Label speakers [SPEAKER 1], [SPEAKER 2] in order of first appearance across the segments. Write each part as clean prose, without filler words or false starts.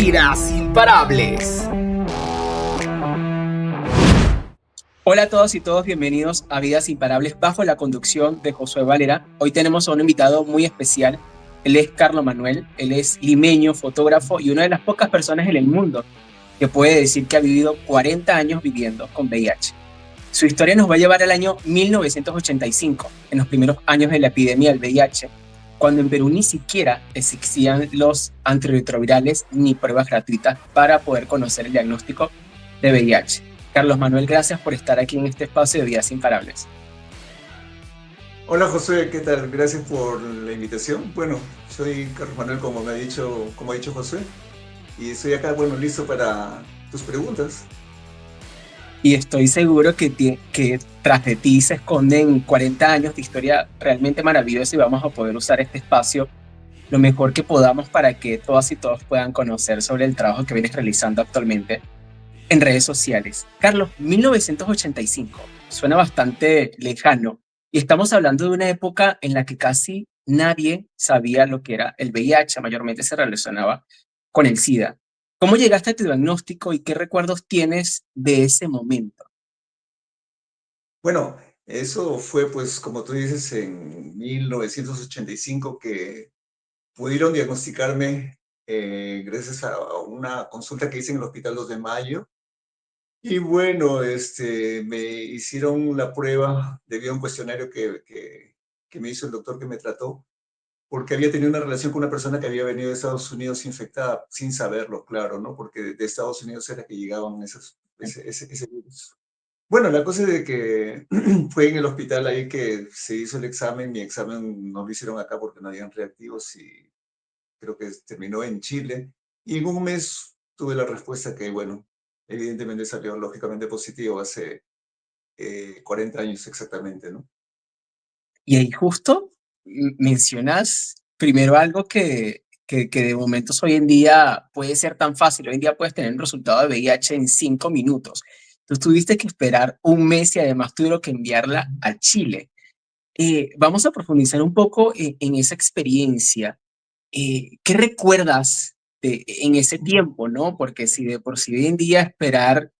[SPEAKER 1] Vidas Imparables. Hola a todos y todos, bienvenidos a Vidas Imparables bajo la conducción de Josué Valera. Hoy tenemos a un invitado muy especial. Él es Carlos Manuel, él es limeño, fotógrafo y una de las pocas personas en el mundo que puede decir que ha vivido 40 años viviendo con VIH. Su historia nos va a llevar al año 1985, en los primeros años de la epidemia del VIH, cuando en Perú ni siquiera existían los antirretrovirales ni pruebas gratuitas para poder conocer el diagnóstico de VIH. Carlos Manuel, gracias por estar aquí en este espacio de Vidas Imparables.
[SPEAKER 2] Hola José, ¿qué tal? Gracias por la invitación. Bueno, soy Carlos Manuel, como ha dicho José, y estoy acá, bueno, listo para tus preguntas.
[SPEAKER 1] Y estoy seguro que tras de ti se esconden 40 años de historia realmente maravillosa y vamos a poder usar este espacio lo mejor que podamos para que todas y todos puedan conocer sobre el trabajo que vienes realizando actualmente en redes sociales. Carlos, 1985 suena bastante lejano y estamos hablando de una época en la que casi nadie sabía lo que era el VIH, mayormente se relacionaba con el SIDA. ¿Cómo llegaste a tu diagnóstico y qué recuerdos tienes de ese momento?
[SPEAKER 2] Bueno, eso fue, pues, como tú dices, en 1985 que pudieron diagnosticarme gracias a una consulta que hice en el Hospital 2 de Mayo. Y bueno, me hicieron la prueba debido a un cuestionario que me hizo el doctor que me trató, porque había tenido una relación con una persona que había venido de Estados Unidos infectada, sin saberlo, claro, ¿no? Porque de Estados Unidos era que llegaban ese virus. Bueno, la cosa es de que fue en el hospital ahí que se hizo el examen. Mi examen no lo hicieron acá porque no habían reactivos y creo que terminó en Chile. Y en un mes tuve la respuesta que, bueno, evidentemente salió lógicamente positivo hace 40 años exactamente, ¿no?
[SPEAKER 1] Y ahí justo mencionas primero algo que de momentos hoy en día puede ser tan fácil. Hoy en día puedes tener un resultado de VIH en 5 minutos. Tú tuviste que esperar un mes y además tuvieron que enviarla a Chile. Vamos a profundizar un poco en esa experiencia. ¿Qué recuerdas en ese tiempo, no? Porque si de por sí hoy en día esperar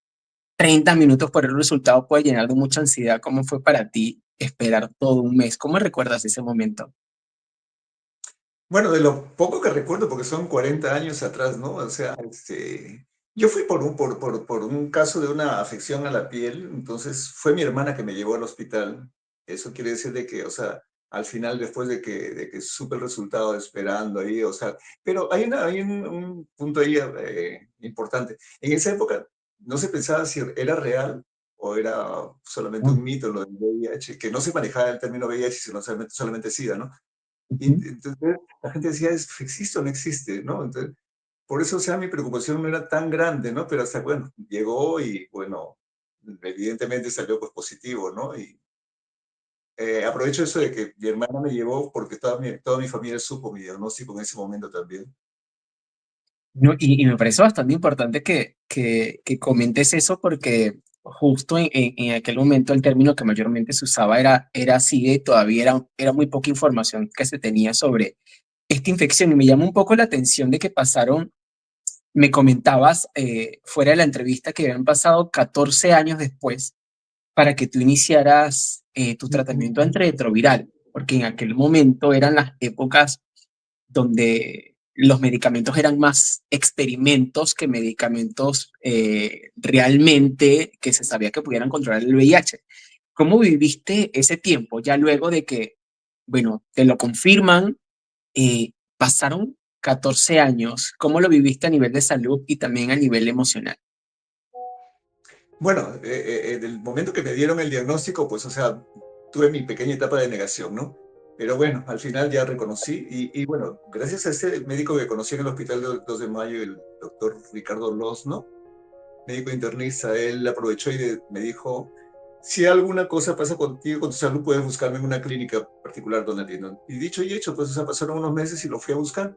[SPEAKER 1] 30 minutos por el resultado puede llenar de mucha ansiedad, ¿cómo fue para ti esperar todo un mes? ¿Cómo recuerdas ese momento?
[SPEAKER 2] Bueno, de lo poco que recuerdo, porque son 40 años atrás, ¿no? O sea, yo fui por un caso de una afección a la piel. Entonces fue mi hermana que me llevó al hospital. Eso quiere decir de que, o sea, al final, después de que supe el resultado, esperando ahí, o sea, pero hay un punto ahí importante. En esa época no se pensaba si era real o era solamente un mito lo del VIH, que no se manejaba el término VIH, sino solamente SIDA, ¿no? Y
[SPEAKER 1] Ujú.
[SPEAKER 2] entonces la gente decía, ¿existe o no existe? ¿No? Entonces, por eso, o sea, mi preocupación no era tan grande, ¿no? Pero hasta, bueno, llegó y, bueno, evidentemente salió pues positivo, ¿no? Y aprovecho eso de que mi hermana me llevó porque toda mi familia supo mi diagnóstico en ese momento también.
[SPEAKER 1] No, y me parece bastante importante que comentes eso porque justo en aquel momento el término que mayormente se usaba era SIDA y todavía era muy poca información que se tenía sobre esta infección. Y me llama un poco la atención de que pasaron, me comentabas fuera de la entrevista que habían pasado 14 años después para que tú iniciaras tu tratamiento antirretroviral, porque en aquel momento eran las épocas donde los medicamentos eran más experimentos que medicamentos realmente que se sabía que pudieran controlar el VIH. ¿Cómo viviste ese tiempo ya luego de que, bueno, te lo confirman, pasaron 14 años? ¿Cómo lo viviste a nivel de salud y también a nivel emocional?
[SPEAKER 2] Bueno, del momento que me dieron el diagnóstico, pues, o sea, tuve mi pequeña etapa de negación, ¿no? Pero bueno, al final ya reconocí y bueno, gracias a ese médico que conocí en el hospital 2 de Mayo, el doctor Ricardo Lozno, médico internista, él aprovechó y me dijo, si alguna cosa pasa contigo, con tu salud, puedes buscarme en una clínica particular donde atiendan. Y dicho y hecho, pues, o sea, pasaron unos meses y lo fui a buscar.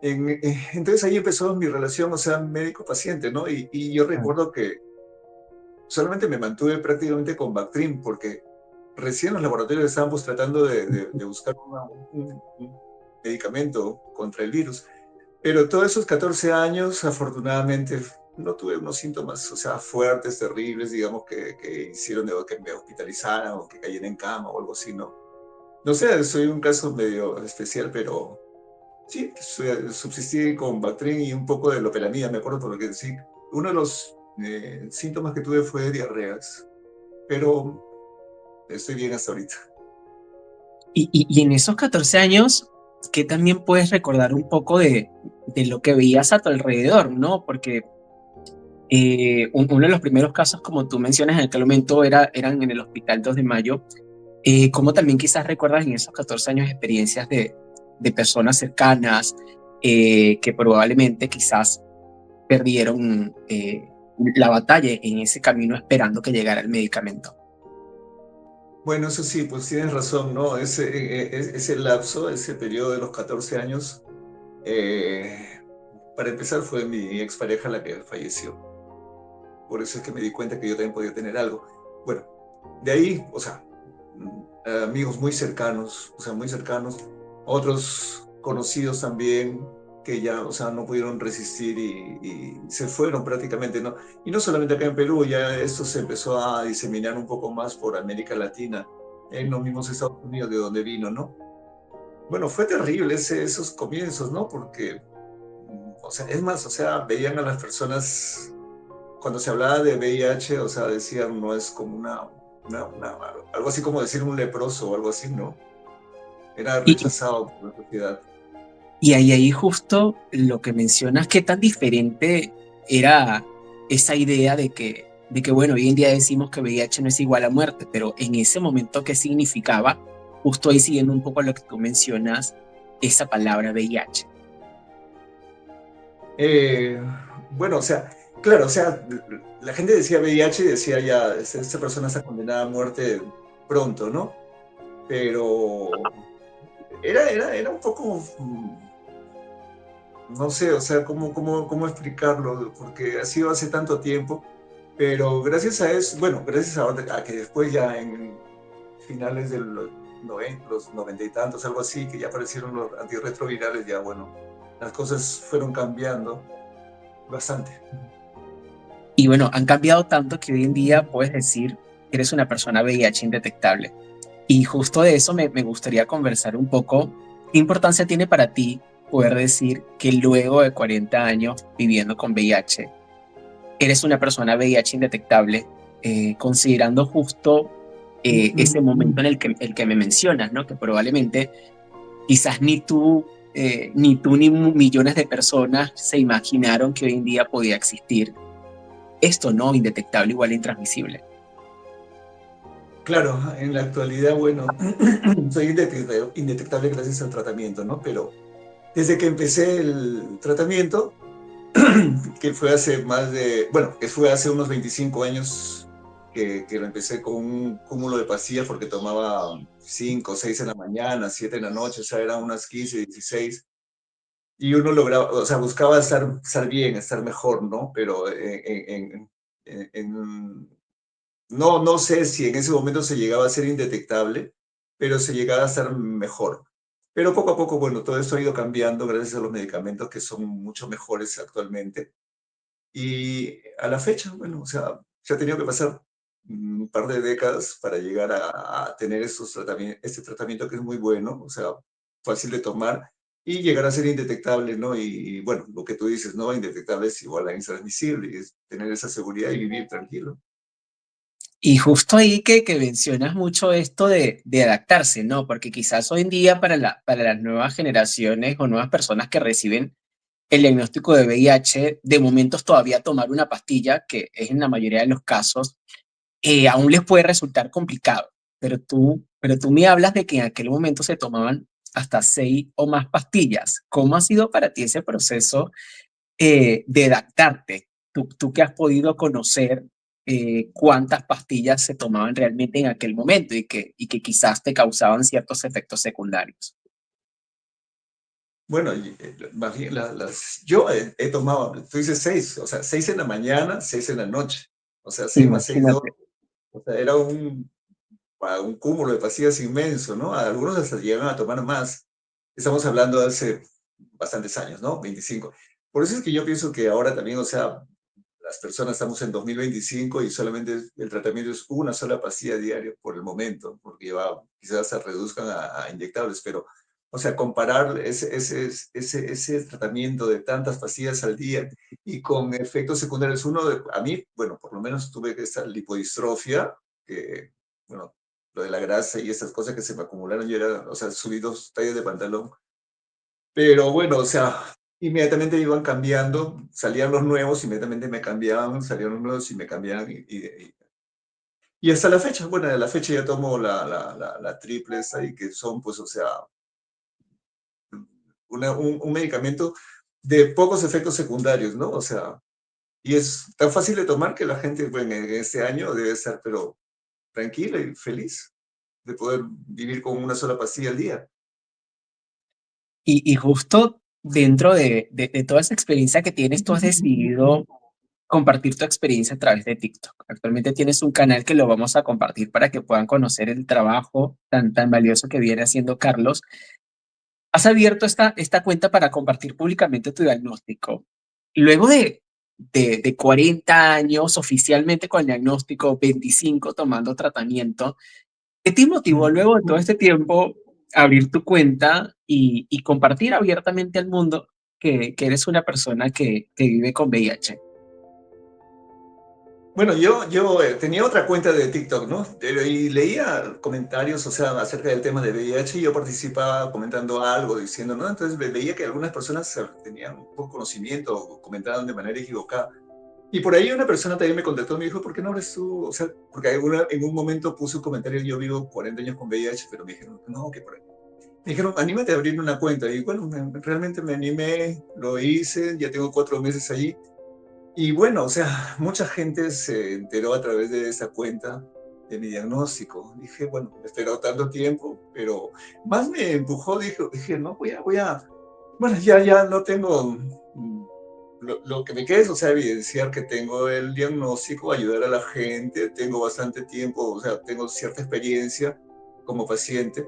[SPEAKER 2] Entonces ahí empezó mi relación, o sea, médico-paciente, ¿no? Y yo recuerdo que solamente me mantuve prácticamente con Bactrim, porque recién los laboratorios estábamos tratando de buscar un medicamento contra el virus. Pero todos esos 14 años, afortunadamente, no tuve unos síntomas, o sea, fuertes, terribles, digamos, que hicieron que me hospitalizaran o que cayera en cama o algo así, ¿no? No sé, soy un caso medio especial, pero sí, subsistí con Bactrim y un poco de loperamida, me acuerdo, porque sí, uno de los síntomas que tuve fue diarreas, pero estoy bien hasta ahorita.
[SPEAKER 1] Y en esos 14 años, ¿qué también puedes recordar un poco de lo que veías a tu alrededor, ¿no? Porque uno de los primeros casos, como tú mencionas en aquel momento, eran en el Hospital 2 de Mayo. ¿Cómo también quizás recuerdas en esos 14 años experiencias de personas cercanas que probablemente quizás perdieron la batalla en ese camino esperando que llegara el medicamento?
[SPEAKER 2] Bueno, eso sí, pues tienes razón, ¿no? Ese lapso, ese periodo de los 14 años, eh, para empezar fue mi expareja la que falleció. Por eso es que me di cuenta que yo también podía tener algo. Bueno, de ahí, o sea, amigos muy cercanos, o sea, muy cercanos, otros conocidos también que ya, o sea, no pudieron resistir y se fueron prácticamente, ¿no? Y no solamente acá en Perú, ya esto se empezó a diseminar un poco más por América Latina, en los mismos Estados Unidos de donde vino, ¿no? Bueno, fue terrible esos comienzos, ¿no? Porque, o sea, es más, o sea, veían a las personas cuando se hablaba de VIH, o sea, decían, no es como algo así como decir un leproso o algo así, ¿no? Era
[SPEAKER 1] Y,
[SPEAKER 2] rechazado por la sociedad.
[SPEAKER 1] y ahí justo lo que mencionas, qué tan diferente era esa idea de que, bueno, hoy en día decimos que VIH no es igual a muerte, pero en ese momento, ¿qué significaba? Justo ahí siguiendo un poco lo que tú mencionas, esa palabra VIH.
[SPEAKER 2] Eh, bueno, o sea, claro, o sea, la gente decía VIH y decía ya, esta persona está condenada a muerte pronto, ¿no? Pero era un poco, no sé, o sea, cómo explicarlo, porque ha sido hace tanto tiempo, pero gracias a eso, bueno, gracias a que después ya en finales de los 90 y tantos, algo así, que ya aparecieron los antirretrovirales, ya bueno, las cosas fueron cambiando bastante.
[SPEAKER 1] Y bueno, han cambiado tanto que hoy en día puedes decir que eres una persona VIH indetectable. Y justo de eso me gustaría conversar un poco. ¿Qué importancia tiene para ti poder decir que luego de 40 años viviendo con VIH, eres una persona VIH indetectable, considerando justo ese momento en el que me mencionas, ¿no? Que probablemente quizás ni tú ni millones de personas se imaginaron que hoy en día podía existir esto, ¿no? Indetectable igual a intransmisible.
[SPEAKER 2] Claro, en la actualidad, bueno, soy indetectable gracias al tratamiento, ¿no? Pero desde que empecé el tratamiento, que fue hace bueno, que fue hace unos 25 años que lo empecé con un cúmulo de pastillas porque tomaba 5 o 6 en la mañana, 7 en la noche, o sea, eran unas 15, 16, y uno lograba, o sea, buscaba estar bien, estar mejor, ¿no? Pero no sé si en ese momento se llegaba a ser indetectable, pero se llegaba a estar mejor. Pero poco a poco, bueno, todo esto ha ido cambiando gracias a los medicamentos que son mucho mejores actualmente. Y a la fecha, bueno, o sea, se ha tenido que pasar un par de décadas para llegar a tener este tratamiento que es muy bueno, o sea, fácil de tomar y llegar a ser indetectable, ¿no? Y bueno, lo que tú dices, ¿no? Indetectable es igual a intransmisible, y es tener esa seguridad y vivir tranquilo.
[SPEAKER 1] Y justo ahí que mencionas mucho esto de adaptarse, ¿no? Porque quizás hoy en día para las nuevas generaciones o nuevas personas que reciben el diagnóstico de VIH, de momentos todavía tomar una pastilla, que es en la mayoría de los casos, aún les puede resultar complicado. Pero tú me hablas de que en aquel momento se tomaban hasta 6 o más pastillas. ¿Cómo ha sido para ti ese proceso de adaptarte? Tú que has podido conocer cuántas pastillas se tomaban realmente en aquel momento y que quizás te causaban ciertos efectos secundarios.
[SPEAKER 2] Bueno, más bien yo he tomado, tú dices 6, o sea, 6 en la mañana, 6 en la noche, o sea, 6 más 6, 12,
[SPEAKER 1] Imagínate.
[SPEAKER 2] o sea, era un cúmulo de pastillas inmenso, ¿no? Algunos hasta llegan a tomar más. Estamos hablando de hace bastantes años, ¿no? 25. Por eso es que yo pienso que ahora también, o sea, las personas estamos en 2025 y solamente el tratamiento es una sola pastilla diaria por el momento, porque va, quizás se reduzcan a inyectables, pero, o sea, comparar ese tratamiento de tantas pastillas al día y con efectos secundarios, a mí, bueno, por lo menos tuve esta lipodistrofia, que, bueno, lo de la grasa y esas cosas que se me acumularon, yo era, o sea, subí 2 tallas de pantalón, pero bueno, o sea, inmediatamente iban cambiando, salían los nuevos, inmediatamente me cambiaban, salían los nuevos y me cambiaban. Y hasta la fecha, bueno, a la fecha ya tomo la triple esa y que son, pues, o sea, un medicamento de pocos efectos secundarios, ¿no? O sea, y es tan fácil de tomar que la gente, bueno, en este año debe estar, pero tranquila y feliz de poder vivir con una sola pastilla al día.
[SPEAKER 1] Y justo dentro de toda esa experiencia que tienes, tú has decidido compartir tu experiencia a través de TikTok. Actualmente tienes un canal que lo vamos a compartir para que puedan conocer el trabajo tan valioso que viene haciendo Carlos. Has abierto esta cuenta para compartir públicamente tu diagnóstico. Luego de 40 años oficialmente con el diagnóstico, 25 tomando tratamiento, ¿qué te motivó luego de todo este tiempo a abrir tu cuenta y compartir abiertamente al mundo que eres una persona que vive con VIH?
[SPEAKER 2] Bueno, yo tenía otra cuenta de TikTok, ¿no? Pero y leía comentarios, o sea, acerca del tema de VIH y yo participaba comentando algo, diciendo, ¿no? Entonces veía que algunas personas tenían un poco conocimiento o comentaban de manera equivocada. Y por ahí una persona también me contactó y me dijo, ¿por qué no hablas tú? O sea, porque en un momento puse un comentario, yo vivo 40 años con VIH, pero me dijeron, no, que por ahí. Me dijeron, anímate a abrir una cuenta. Y bueno, realmente me animé, lo hice, ya tengo 4 meses allí. Y bueno, o sea, mucha gente se enteró a través de esa cuenta de mi diagnóstico. Dije, bueno, me he esperado tanto tiempo, pero más me empujó, dije, no, bueno, ya no tengo, lo que me queda es, o sea, evidenciar que tengo el diagnóstico, ayudar a la gente, tengo bastante tiempo, o sea, tengo cierta experiencia como paciente.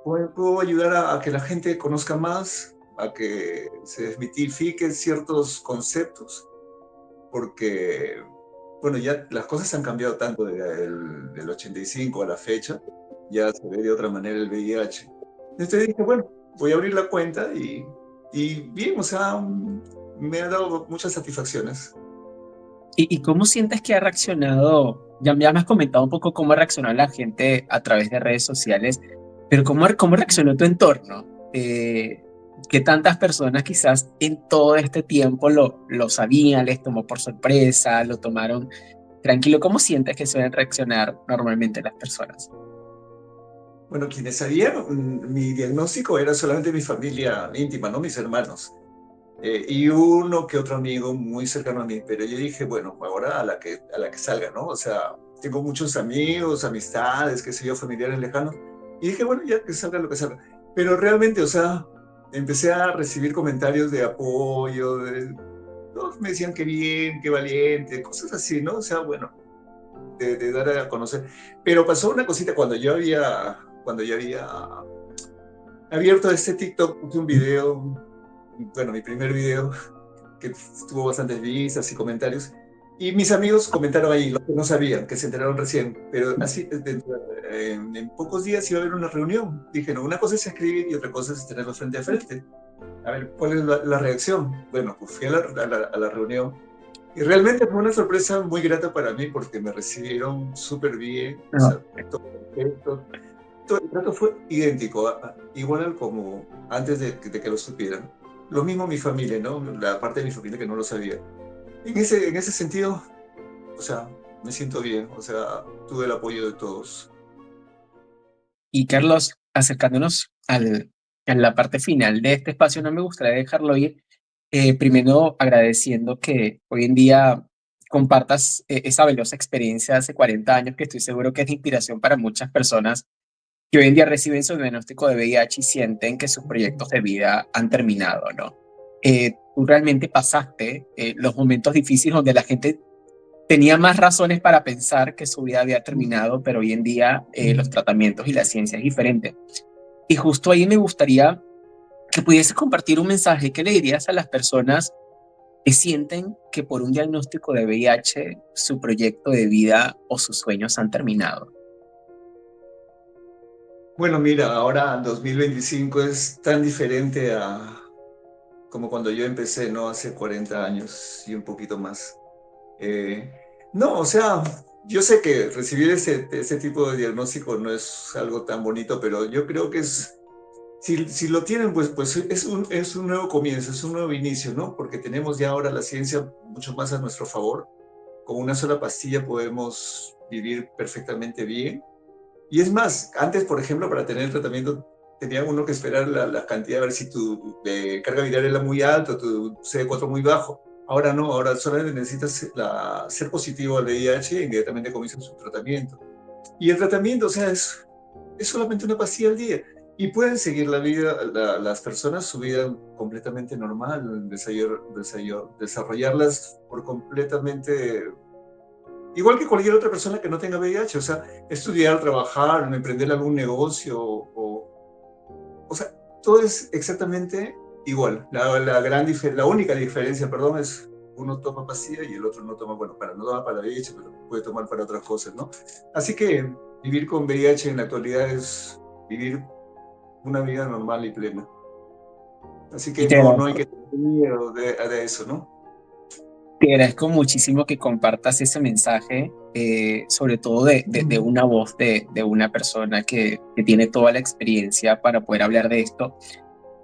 [SPEAKER 2] Puedo ayudar a que la gente conozca más, a que se desmitifiquen ciertos conceptos porque, bueno, ya las cosas han cambiado tanto del 85 a la fecha, ya se ve de otra manera el VIH. Entonces dije, bueno, voy a abrir la cuenta y bien, o sea, me ha dado muchas satisfacciones.
[SPEAKER 1] ¿Y cómo sientes que ha reaccionado? Ya me has comentado un poco cómo ha reaccionado la gente a través de redes sociales, pero ¿cómo reaccionó tu entorno? Que tantas personas quizás en todo este tiempo lo sabían, les tomó por sorpresa, lo tomaron tranquilo. ¿Cómo sientes que suelen reaccionar normalmente las personas?
[SPEAKER 2] Bueno, quienes sabían, mi diagnóstico era solamente mi familia íntima, ¿no? Mis hermanos. Y uno que otro amigo muy cercano a mí, pero yo dije, bueno, ahora a la que salga, ¿no? O sea, tengo muchos amigos, amistades, qué sé yo, familiares lejanos, y dije, bueno, ya que salga lo que salga. Pero realmente, o sea, empecé a recibir comentarios de apoyo, todos me decían qué bien, qué valiente, cosas así, ¿no? O sea, bueno, de dar a conocer. Pero pasó una cosita cuando ya había abierto este TikTok, puse un video, bueno, mi primer video, que tuvo bastantes vistas y comentarios. Y mis amigos comentaron ahí, los que no sabían, que se enteraron recién, pero así, en pocos días iba a haber una reunión. Dije, no, una cosa es escribir y otra cosa es tenerlo frente a frente. A ver, ¿cuál es la reacción? Bueno, pues fui a la reunión y realmente fue una sorpresa muy grata para mí porque me recibieron súper bien, o
[SPEAKER 1] No.
[SPEAKER 2] sea, todo perfecto. Todo el trato fue idéntico, igual como antes de que lo supieran. Lo mismo mi familia, ¿no? La parte de mi familia que no lo sabía. En ese sentido, o sea, me siento bien, o sea, tuve el apoyo de todos.
[SPEAKER 1] Y Carlos, acercándonos a la parte final de este espacio, no me gustaría dejarlo ir, primero agradeciendo que hoy en día compartas esa valiosa experiencia de hace 40 años, que estoy seguro que es de inspiración para muchas personas que hoy en día reciben su diagnóstico de VIH y sienten que sus proyectos de vida han terminado, ¿no? Tú realmente pasaste los momentos difíciles donde la gente tenía más razones para pensar que su vida había terminado, pero hoy en día los tratamientos y la ciencia es diferente. Y justo ahí me gustaría que pudieses compartir un mensaje que le dirías a las personas que sienten que por un diagnóstico de VIH su proyecto de vida o sus sueños han terminado.
[SPEAKER 2] Bueno, mira, ahora 2025 es tan diferente a como cuando yo empecé, ¿no? Hace 40 años y un poquito más. Eh, no, o sea, yo sé que recibir ese tipo de diagnóstico no es algo tan bonito, pero yo creo que es, si lo tienen, pues es un nuevo comienzo, es un nuevo inicio, ¿no? Porque tenemos ya ahora la ciencia mucho más a nuestro favor. Con una sola pastilla podemos vivir perfectamente bien. Y es más, antes, por ejemplo, para tener el tratamiento, tenía uno que esperar la cantidad, a ver si tu carga viral era muy alta, tu CD4 muy bajo. Ahora no, ahora solamente necesitas ser positivo al VIH e inmediatamente comienzan su tratamiento. Y el tratamiento, o sea, es solamente una pastilla al día. Y pueden seguir la vida, las personas, su vida completamente normal, desarrollarlas por completamente igual que cualquier otra persona que no tenga VIH, o sea, estudiar, trabajar, emprender algún negocio, o sea, todo es exactamente igual. La única diferencia, perdón, es uno toma pastilla y el otro no toma, bueno, no toma para VIH, pero puede tomar para otras cosas, ¿no? Así que vivir con VIH en la actualidad es vivir una vida normal y plena. Así
[SPEAKER 1] Y
[SPEAKER 2] que no hay que tener miedo de eso, ¿no?
[SPEAKER 1] te agradezco muchísimo que compartas ese mensaje, sobre todo de una voz de una persona que tiene toda la experiencia para poder hablar de esto.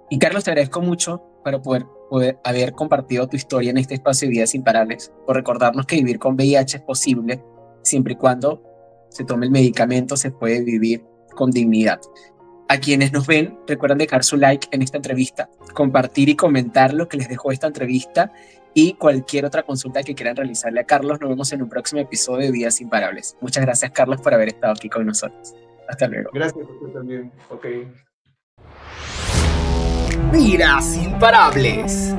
[SPEAKER 1] Y Carlos, te agradezco mucho para poder haber compartido tu historia en este espacio de Vidas Imparables, por recordarnos que vivir con VIH es posible, siempre y cuando se tome el medicamento, se puede vivir con dignidad. A quienes nos ven, recuerden dejar su like en esta entrevista, compartir y comentar lo que les dejó esta entrevista y cualquier otra consulta que quieran realizarle a Carlos. Nos vemos en un próximo episodio de Vidas Imparables. Muchas gracias, Carlos, por haber estado aquí con nosotros. Hasta luego.
[SPEAKER 2] Gracias a usted también. Ok.
[SPEAKER 3] Vidas Imparables.